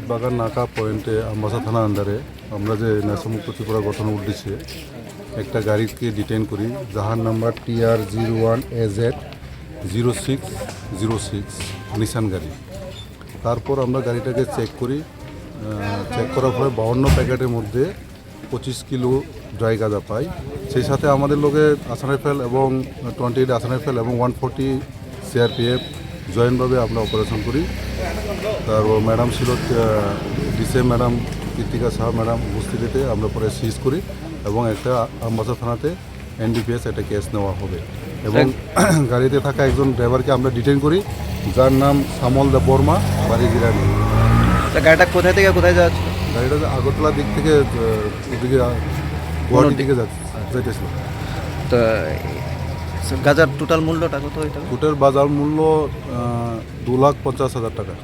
বাগান নাকা পয়েন্টে আমবাসা থানা আন্ডারে আমরা যে নেশামুক্ত ত্রিপুরা গঠন উদ্দেশ্যে একটা গাড়িকে ডিটেইন করি, যাহার নাম্বার TR01AZ0606 নিসান গাড়ি। তারপর আমরা গাড়িটাকে চেক করি। চেক করার পরে 52 প্যাকেটের মধ্যে 25 কিলো ড্রাই গাঁজা পাই। সেই সাথে আমাদের লোকে আসান রাইফেল এবং 28 আসান রাইফেল এবং 140 CRPF জয়েন্টভাবে আমরা অপারেশন করি। তারপর ম্যাডাম ছিল ডিসে ম্যাডাম, কৃতিকা সাহা ম্যাডাম উপস্থিতিতে আমরা পরে সিজ করি এবং একটা আমবাসা থানাতে NDPS একটা কেস নেওয়া হবে এবং গাড়িতে থাকা একজন ড্রাইভারকে আমরা ডিটেইন করি, যার নাম সামল দা বর্মা, বাড়ি জিরানি। গাড়িটা কোথায় থেকে কোথায় যাচ্ছে? গাড়িটা আগরতলার দিক থেকে ওদিকে গুয়াহাটির দিকে যাইতেছিল। তো গাজার টোটাল মূল্যটা কত হইতে? ফুটের বাজার মূল্য 2,50,000 টাকা।